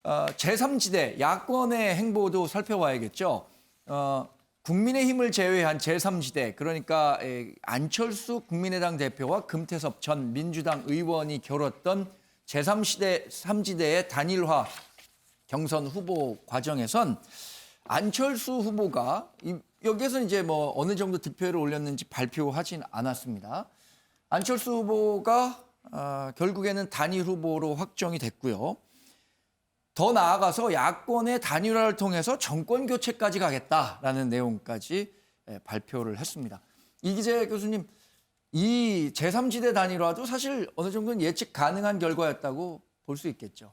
제3지대 야권의 행보도 살펴봐야겠죠. 국민의힘을 제외한 제3지대 그러니까 안철수 국민의당 대표와 금태섭 전 민주당 의원이 겨뤘던 제3지대의 단일화 경선 후보 과정에선 안철수 후보가 여기에서 이제 뭐 어느 정도 득표를 올렸는지 발표하진 않았습니다. 안철수 후보가 결국에는 단일 후보로 확정이 됐고요. 더 나아가서 야권의 단일화를 통해서 정권 교체까지 가겠다라는 내용까지 발표를 했습니다. 이기재 교수님, 이 제3지대 단일화도 사실 어느 정도는 예측 가능한 결과였다고 볼 수 있겠죠.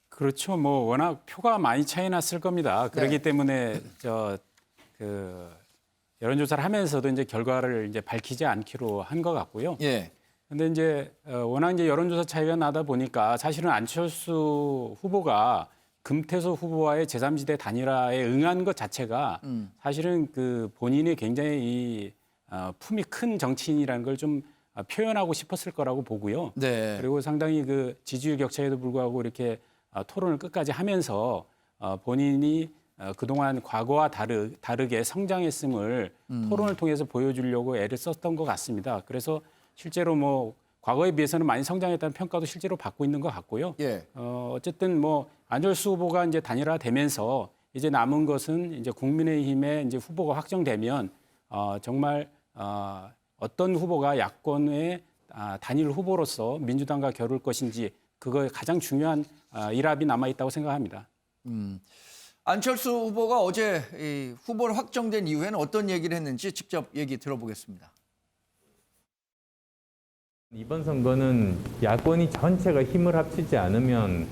그렇죠. 뭐 워낙 표가 많이 차이 났을 겁니다. 그렇기 때문에 여론조사를 하면서도 이제 결과를 이제 밝히지 않기로 한 것 같고요. 예. 근데 이제 워낙 이제 여론조사 차이가 나다 보니까 사실은 안철수 후보가 금태섭 후보와의 제3지대 단일화에 응한 것 자체가 사실은 그 본인이 굉장히 이 품이 큰 정치인이라는 걸 좀 표현하고 싶었을 거라고 보고요. 네. 그리고 상당히 그 지지율 격차에도 불구하고 이렇게 토론을 끝까지 하면서 본인이 그동안 과거와 다르게 성장했음을 토론을 통해서 보여주려고 애를 썼던 것 같습니다. 그래서 실제로 뭐 과거에 비해서는 많이 성장했다는 평가도 실제로 받고 있는 것 같고요. 예. 어쨌든 뭐 안철수 후보가 이제 단일화되면서 이제 남은 것은 이제 국민의힘의 이제 후보가 확정되면 정말 어떤 후보가 야권의 단일 후보로서 민주당과 겨룰 것인지 그거에 가장 중요한 일합이 남아 있다고 생각합니다. 안철수 후보가 어제 이 후보를 확정된 이후에는 어떤 얘기를 했는지 직접 얘기 들어보겠습니다. 이번 선거는 야권이 전체가 힘을 합치지 않으면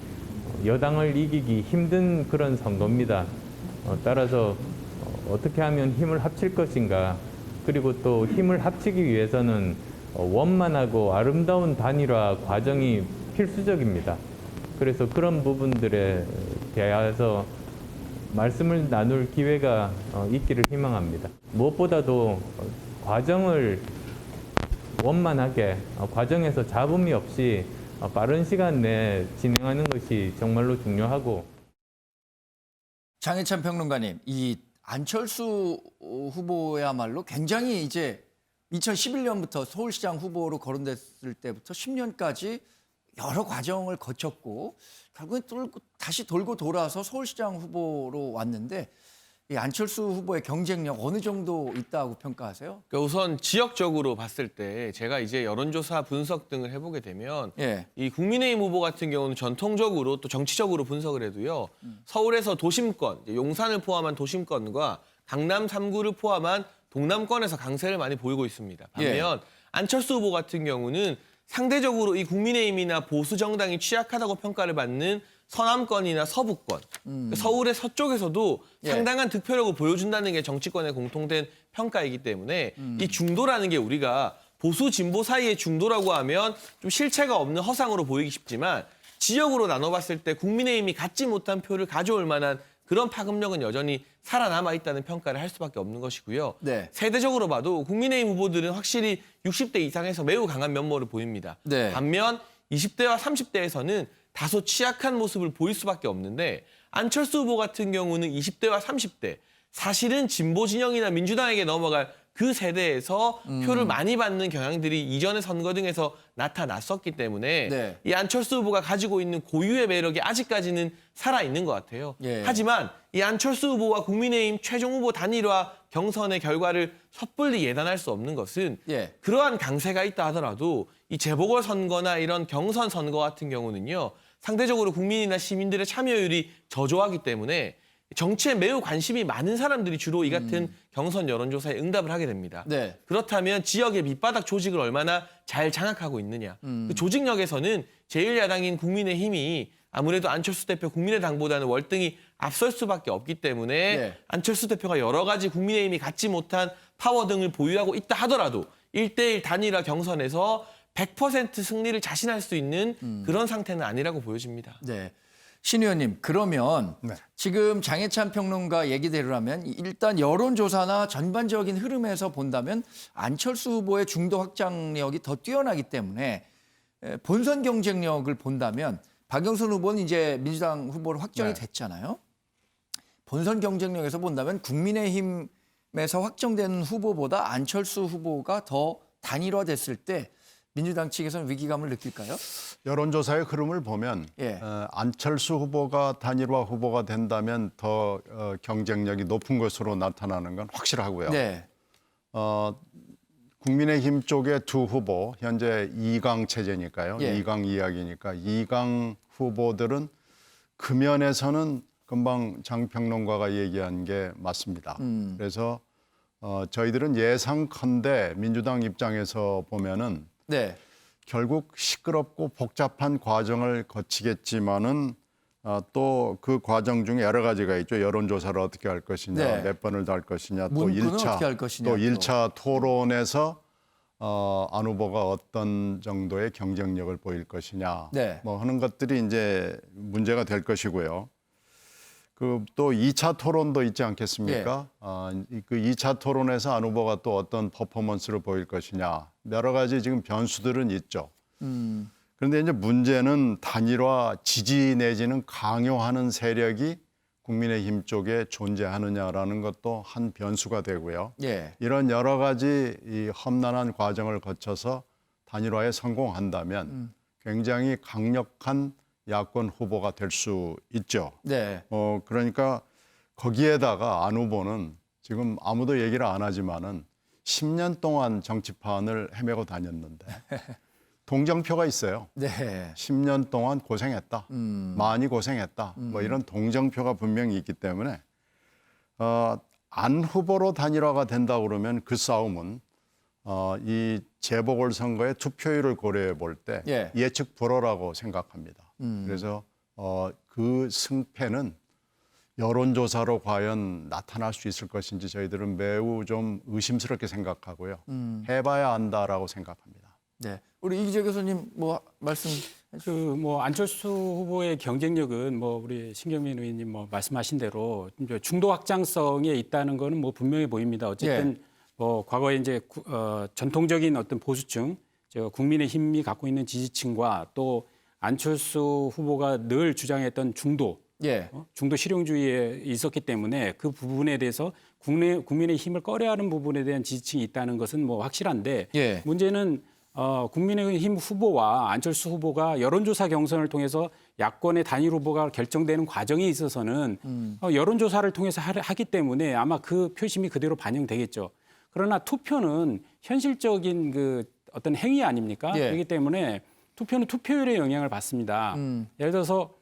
여당을 이기기 힘든 그런 선거입니다. 따라서 어떻게 하면 힘을 합칠 것인가, 그리고 또 힘을 합치기 위해서는 원만하고 아름다운 단일화 과정이 필수적입니다. 그래서 그런 부분들에 대해서 말씀을 나눌 기회가 있기를 희망합니다. 무엇보다도 과정을 원만하게 과정에서 잡음이 없이 빠른 시간 내에 진행하는 것이 정말로 중요하고. 장해찬 평론가님, 이 안철수 후보야말로 굉장히 이제 2011년부터 서울시장 후보로 거론됐을 때부터 10년까지 여러 과정을 거쳤고 결국엔 다시 돌고 돌아서 서울시장 후보로 왔는데 이 안철수 후보의 경쟁력 어느 정도 있다고 평가하세요? 그러니까 우선 지역적으로 봤을 때 제가 이제 여론조사 분석 등을 해보게 되면 예. 이 국민의힘 후보 같은 경우는 전통적으로 또 정치적으로 분석을 해도요. 서울에서 도심권, 용산을 포함한 도심권과 강남 3구를 포함한 동남권에서 강세를 많이 보이고 있습니다. 반면 안철수 후보 같은 경우는 상대적으로 이 국민의힘이나 보수 정당이 취약하다고 평가를 받는 서남권이나 서부권, 서울의 서쪽에서도 상당한 득표력을 보여준다는 게 정치권의 공통된 평가이기 때문에 이 중도라는 게 우리가 보수 진보 사이의 중도라고 하면 좀 실체가 없는 허상으로 보이기 쉽지만 지역으로 나눠봤을 때 국민의힘이 갖지 못한 표를 가져올 만한 그런 파급력은 여전히 살아남아 있다는 평가를 할 수밖에 없는 것이고요. 네. 세대적으로 봐도 국민의힘 후보들은 확실히 60대 이상에서 매우 강한 면모를 보입니다. 네. 반면 20대와 30대에서는 다소 취약한 모습을 보일 수밖에 없는데 안철수 후보 같은 경우는 20대와 30대, 사실은 진보 진영이나 민주당에게 넘어갈 그 세대에서 표를 많이 받는 경향들이 이전의 선거 등에서 나타났었기 때문에 네. 이 안철수 후보가 가지고 있는 고유의 매력이 아직까지는 살아있는 것 같아요. 예. 하지만 이 안철수 후보와 국민의힘 최종 후보 단일화 경선의 결과를 섣불리 예단할 수 없는 것은 그러한 강세가 있다 하더라도 이 재보궐선거나 이런 경선 선거 같은 경우는요. 상대적으로 국민이나 시민들의 참여율이 저조하기 때문에 정치에 매우 관심이 많은 사람들이 주로 이 같은 경선 여론조사에 응답을 하게 됩니다. 네. 그렇다면 지역의 밑바닥 조직을 얼마나 잘 장악하고 있느냐. 그 조직력에서는 제1야당인 국민의힘이 아무래도 안철수 대표 국민의당보다는 월등히 앞설 수밖에 없기 때문에 안철수 대표가 여러 가지 국민의힘이 갖지 못한 파워 등을 보유하고 있다 하더라도 1대1 단일화 경선에서 100% 승리를 자신할 수 있는 그런 상태는 아니라고 보여집니다. 네. 신 의원님, 그러면 지금 장해찬 평론가 얘기대로라면 일단 여론조사나 전반적인 흐름에서 본다면 안철수 후보의 중도 확장력이 더 뛰어나기 때문에 본선 경쟁력을 본다면 박영선 후보는 이제 민주당 후보로 확정이 네. 됐잖아요. 본선 경쟁력에서 본다면 국민의힘에서 확정된 후보보다 안철수 후보가 더 단일화됐을 때 민주당 측에서는 위기감을 느낄까요? 여론조사의 흐름을 보면 예. 안철수 후보가 단일화 후보가 된다면 더 경쟁력이 높은 것으로 나타나는 건 확실하고요. 네. 국민의힘 쪽의 두 후보, 현재 2강 체제니까요. 예. 2강 이야기니까 2강 후보들은 그 면에서는 금방 장평론가가 얘기한 게 맞습니다. 그래서 저희들은 예상컨대 민주당 입장에서 보면은 네. 결국 시끄럽고 복잡한 과정을 거치겠지만은 또 그 과정 중에 여러 가지가 있죠. 여론조사를 어떻게 할 것이냐, 네. 몇 번을 더 할 것이냐, 또 문구는 1차, 어떻게 할 것이냐, 또 또. 1차 토론에서 안 후보가 어떤 정도의 경쟁력을 보일 것이냐, 네. 뭐 하는 것들이 이제 문제가 될 것이고요. 그 또 2차 토론도 있지 않겠습니까? 그 2차 토론에서 안 후보가 또 어떤 퍼포먼스를 보일 것이냐, 여러 가지 지금 변수들은 있죠. 그런데 이제 문제는 단일화 지지 내지는 강요하는 세력이 국민의힘 쪽에 존재하느냐라는 것도 한 변수가 되고요. 예. 이런 여러 가지 이 험난한 과정을 거쳐서 단일화에 성공한다면 굉장히 강력한 야권 후보가 될 수 있죠. 네. 그러니까 거기에다가 안 후보는 지금 아무도 얘기를 안 하지만은 10년 동안 정치판을 헤매고 다녔는데 동정표가 있어요. 네. 10년 동안 고생했다. 많이 고생했다. 뭐 이런 동정표가 분명히 있기 때문에 안 후보로 단일화가 된다 그러면 그 싸움은 이 재보궐선거의 투표율을 고려해 볼 때 예. 예측 불허라고 생각합니다. 그래서 그 승패는 여론조사로 과연 나타날 수 있을 것인지 저희들은 매우 좀 의심스럽게 생각하고요. 해봐야 안다라고 생각합니다. 네. 우리 이기재 교수님 뭐 말씀 뭐 안철수 후보의 경쟁력은 뭐 우리 신경민 의원님 뭐 말씀하신 대로 이제 중도 확장성에 있다는 거는 뭐 분명해 보입니다. 어쨌든 뭐 과거에 이제 전통적인 어떤 보수층, 국민의힘이 갖고 있는 지지층과 또 안철수 후보가 늘 주장했던 중도, 예. 중도 실용주의에 있었기 때문에 그 부분에 대해서 국민의힘을 꺼려하는 부분에 대한 지지층이 있다는 것은 뭐 확실한데 예. 문제는 국민의힘 후보와 안철수 후보가 여론조사 경선을 통해서 야권의 단일 후보가 결정되는 과정에 있어서는 여론조사를 통해서 하기 때문에 아마 그 표심이 그대로 반영되겠죠. 그러나 투표는 현실적인 그 어떤 행위 아닙니까? 예. 그렇기 때문에 투표는 투표율에 영향을 받습니다. 예를 들어서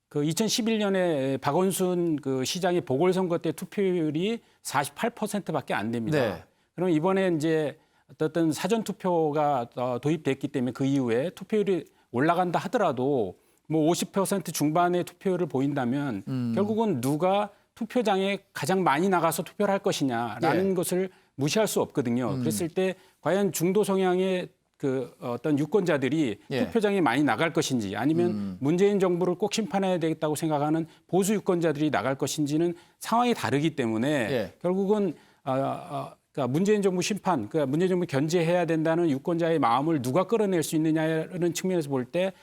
그 2011년에 박원순 그 시장의 보궐선거 때 투표율이 48%밖에 안 됩니다. 네. 그럼 이번에 이제 어떤 사전 투표가 도입됐기 때문에 그 이후에 투표율이 올라간다 하더라도 뭐 50% 중반의 투표율을 보인다면 결국은 누가 투표장에 가장 많이 나가서 투표를 할 것이냐라는 예. 것을 무시할 수 없거든요. 그랬을 때 과연 중도 성향의 그 어떤 유권자들이 예. 투표장에 많이 나갈 것인지 아니면 문재인 정부를 꼭 심판해야 되겠다고 생각하는 보수 유권자들이 나갈 것인지는 상황이 다르기 때문에 예. 결국은 그러니까 문재인 정부 심판, 그러니까 문재인 정부 견제해야 된다는 유권자의 마음을 누가 끌어낼 수 있느냐는 측면에서 볼 때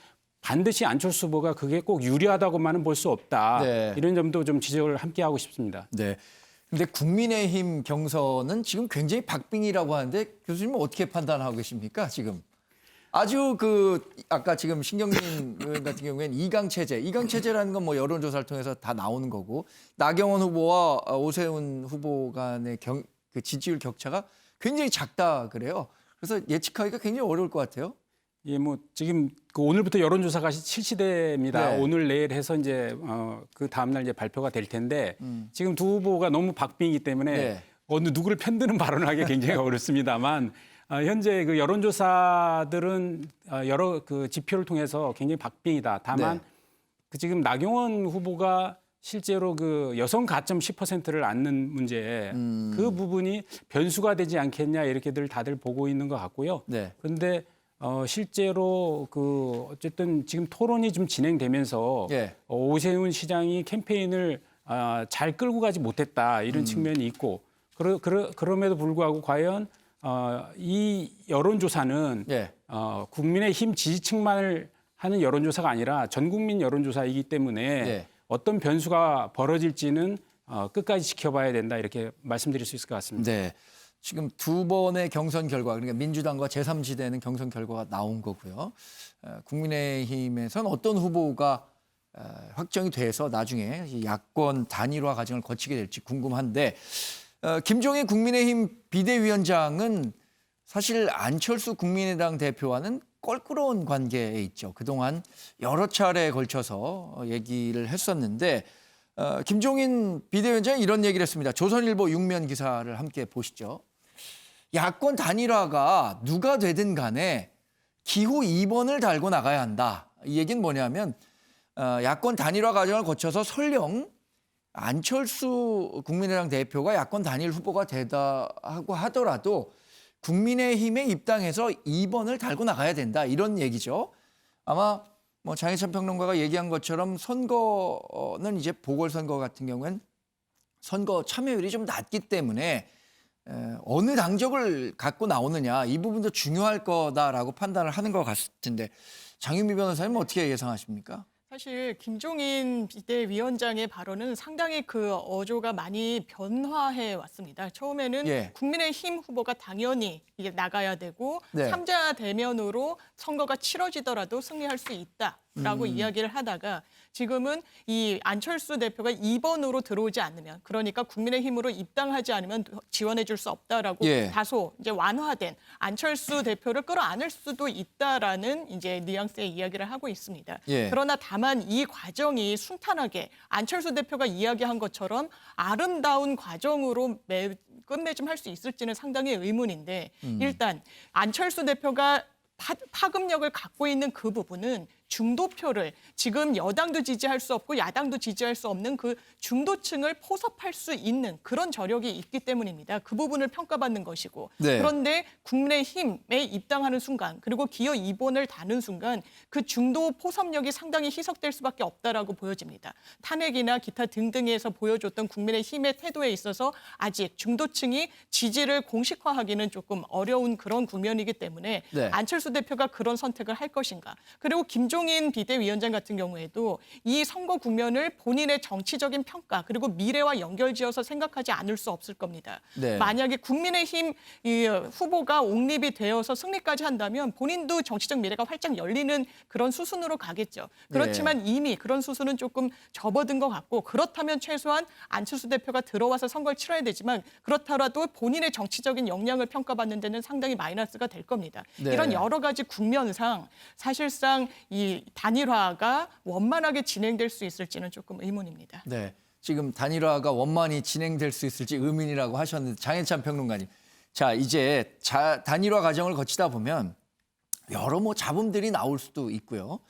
반드시 안철수 후보가 그게 꼭 유리하다고만은 볼 수 없다. 네. 이런 점도 좀 지적을 함께 하고 싶습니다. 네. 근데 국민의힘 경선은 지금 굉장히 박빙이라고 하는데 교수님은 어떻게 판단하고 계십니까? 지금 아주 그 아까 지금 신경민 의원 같은 경우에는 2강 체제, 2강 체제라는 건 뭐 여론조사를 통해서 다 나오는 거고 나경원 후보와 오세훈 후보 간의 그 지지율 격차가 굉장히 작다 그래요. 그래서 예측하기가 굉장히 어려울 것 같아요. 예, 뭐 지금 그 오늘부터 여론조사가 실시됩니다. 네. 오늘 내일 해서 이제 그 다음 날 이제 발표가 될 텐데 지금 두 후보가 너무 박빙이기 때문에 네. 어느 누구를 편드는 발언을 하기 굉장히 어렵습니다만 현재 그 여론조사들은 여러 그 지표를 통해서 굉장히 박빙이다. 다만 네. 그 지금 나경원 후보가 실제로 그 여성 가점 10%를 안는 문제 그 부분이 변수가 되지 않겠냐 이렇게들 다들 보고 있는 것 같고요. 네. 그런데 실제로 그 어쨌든 지금 토론이 좀 진행되면서 예. 오세훈 시장이 캠페인을 잘 끌고 가지 못했다 이런 측면이 있고 그럼에도 불구하고 과연 이 여론조사는 예. 국민의힘 지지층만을 하는 여론조사가 아니라 전 국민 여론조사이기 때문에 네. 어떤 변수가 벌어질지는 끝까지 지켜봐야 된다 이렇게 말씀드릴 수 있을 것 같습니다. 네. 지금 두 번의 경선 결과, 그러니까 민주당과 제3지대는 경선 결과가 나온 거고요. 국민의힘에서는 어떤 후보가 확정이 돼서 나중에 이 야권 단일화 과정을 거치게 될지 궁금한데, 김종인 국민의힘 비대위원장은 사실 안철수 국민의당 대표와는 껄끄러운 관계에 있죠. 그동안 여러 차례에 걸쳐서 얘기를 했었는데, 김종인 비대위원장이 이런 얘기를 했습니다. 조선일보 6면 기사를 함께 보시죠. 야권 단일화가 누가 되든 간에 기호 2번을 달고 나가야 한다. 이 얘기는 뭐냐면 야권 단일화 과정을 거쳐서 설령 안철수 국민의당 대표가 야권 단일 후보가 되다 하고 하더라도 국민의힘의 입당해서 2번을 달고 나가야 된다. 이런 얘기죠. 아마 뭐 장혜찬 평론가가 얘기한 것처럼 선거는 이제 보궐선거 같은 경우엔 선거 참여율이 좀 낮기 때문에 어느 당적을 갖고 나오느냐 이 부분도 중요할 거다라고 판단을 하는 것 같은데 장윤미 변호사님 어떻게 예상하십니까? 사실 김종인 비대위원장의 발언은 상당히 그 어조가 많이 변화해 왔습니다. 처음에는 예. 국민의힘 후보가 당연히 이게 나가야 되고 네. 3자 대면으로 선거가 치러지더라도 승리할 수 있다라고 이야기를 하다가 지금은 이 안철수 대표가 2번으로 들어오지 않으면 그러니까 국민의힘으로 입당하지 않으면 지원해 줄 수 없다라고 예. 다소 이제 완화된 안철수 대표를 끌어안을 수도 있다라는 이제 뉘앙스의 이야기를 하고 있습니다. 예. 그러나 다만 이 과정이 순탄하게 안철수 대표가 이야기한 것처럼 아름다운 과정으로 끝맺음할 수 있을지는 상당히 의문인데 일단 안철수 대표가 파급력을 갖고 있는 그 부분은 중도표를 지금 여당도 지지할 수 없고 야당도 지지할 수 없는 그 중도층을 포섭할 수 있는 그런 저력이 있기 때문입니다. 그 부분을 평가받는 것이고 네. 그런데 국민의힘에 입당하는 순간 그리고 기호 2번을 다는 순간 그 중도 포섭력이 상당히 희석될 수밖에 없다라고 보여집니다. 탄핵이나 기타 등등에서 보여줬던 국민의힘의 태도에 있어서 아직 중도층이 지지를 공식화하기는 조금 어려운 그런 국면이기 때문에 네. 안철수 대표가 그런 선택을 할 것인가. 그리고 김종인 비대위원장 같은 경우에도 이 선거 국면을 본인의 정치적인 평가 그리고 미래와 연결지어서 생각하지 않을 수 없을 겁니다. 네. 만약에 국민의힘 이 후보가 옹립이 되어서 승리까지 한다면 본인도 정치적 미래가 활짝 열리는 그런 수순으로 가겠죠. 그렇지만 이미 그런 수순은 조금 접어든 것 같고 그렇다면 최소한 안철수 대표가 들어와서 선거를 치러야 되지만 그렇더라도 본인의 정치적인 역량을 평가받는 데는 상당히 마이너스가 될 겁니다. 네. 이런 여러 가지 국면상 사실상 이 단일화가 원만하게 진행될 수 있을지는 조금 의문입니다. 네. 지금 단일화가 원만히 진행될 수 있을지 의문이라고 하셨는데 장혜찬 평론가님. 자, 이제 단일화 과정을 거치다 보면 여러 뭐 잡음들이 나올 수도 있고요.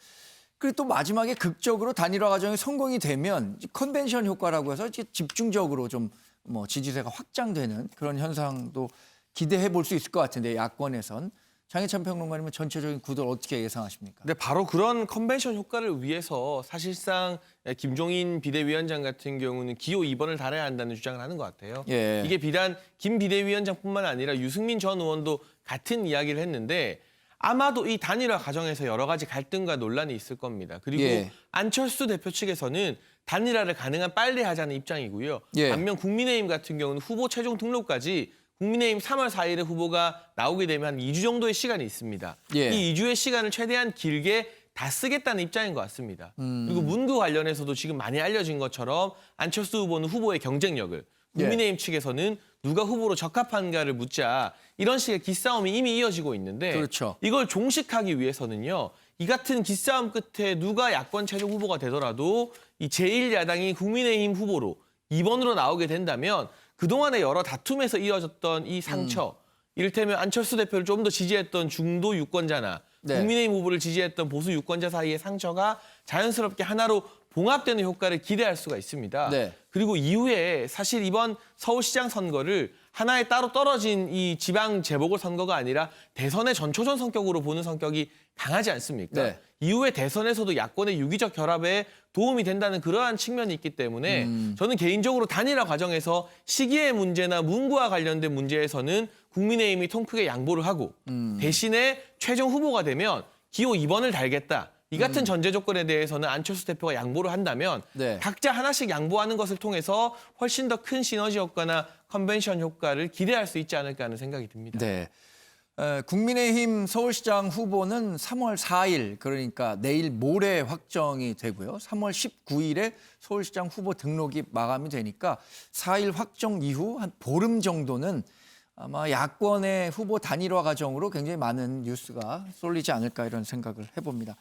그리고 또 마지막에 극적으로 단일화 과정이 성공이 되면 컨벤션 효과라고 해서 집중적으로 좀 뭐 지지세가 확장되는 그런 현상도 기대해 볼 수 있을 것 같은데 야권에선. 장혜찬 평론가님은 전체적인 구도를 어떻게 예상하십니까? 근데 바로 그런 컨벤션 효과를 위해서 사실상 김종인 비대위원장 같은 경우는 기호 2번을 달아야 한다는 주장을 하는 것 같아요. 예. 이게 비단 김 비대위원장뿐만 아니라 유승민 전 의원도 같은 이야기를 했는데 아마도 이 단일화 과정에서 여러 가지 갈등과 논란이 있을 겁니다. 그리고 예. 안철수 대표 측에서는 단일화를 가능한 빨리 하자는 입장이고요. 예. 반면 국민의힘 같은 경우는 후보 최종 등록까지 국민의힘 3월 4일에 후보가 나오게 되면 한 2주 정도의 시간이 있습니다. 예. 이 2주의 시간을 최대한 길게 다 쓰겠다는 입장인 것 같습니다. 그리고 문구 관련해서도 지금 많이 알려진 것처럼 안철수 후보는 후보의 경쟁력을, 국민의힘 측에서는 누가 후보로 적합한가를 묻자 이런 식의 기싸움이 이미 이어지고 있는데 그렇죠. 이걸 종식하기 위해서는요. 이 같은 기싸움 끝에 누가 야권 최종 후보가 되더라도 이 제1야당이 국민의힘 후보로 2번으로 나오게 된다면 그동안의 여러 다툼에서 이어졌던 이 상처, 이를테면 안철수 대표를 좀 더 지지했던 중도 유권자나 네. 국민의힘 후보를 지지했던 보수 유권자 사이의 상처가 자연스럽게 하나로 봉합되는 효과를 기대할 수가 있습니다. 네. 그리고 이후에 사실 이번 서울시장 선거를 하나의 따로 떨어진 이 지방 재보궐 선거가 아니라 대선의 전초전 성격으로 보는 성격이 강하지 않습니까? 네. 이후에 대선에서도 야권의 유기적 결합에 도움이 된다는 그러한 측면이 있기 때문에 저는 개인적으로 단일화 과정에서 시기의 문제나 문구와 관련된 문제에서는 국민의힘이 통 크게 양보를 하고 대신에 최종 후보가 되면 기호 2번을 달겠다. 이 같은 전제 조건에 대해서는 안철수 대표가 양보를 한다면 네. 각자 하나씩 양보하는 것을 통해서 훨씬 더 큰 시너지 효과나 컨벤션 효과를 기대할 수 있지 않을까 하는 생각이 듭니다. 네. 국민의힘 서울시장 후보는 3월 4일 그러니까 내일 모레 확정이 되고요. 3월 19일에 서울시장 후보 등록이 마감이 되니까 4일 확정 이후 한 보름 정도는 아마 야권의 후보 단일화 과정으로 굉장히 많은 뉴스가 쏠리지 않을까 이런 생각을 해봅니다.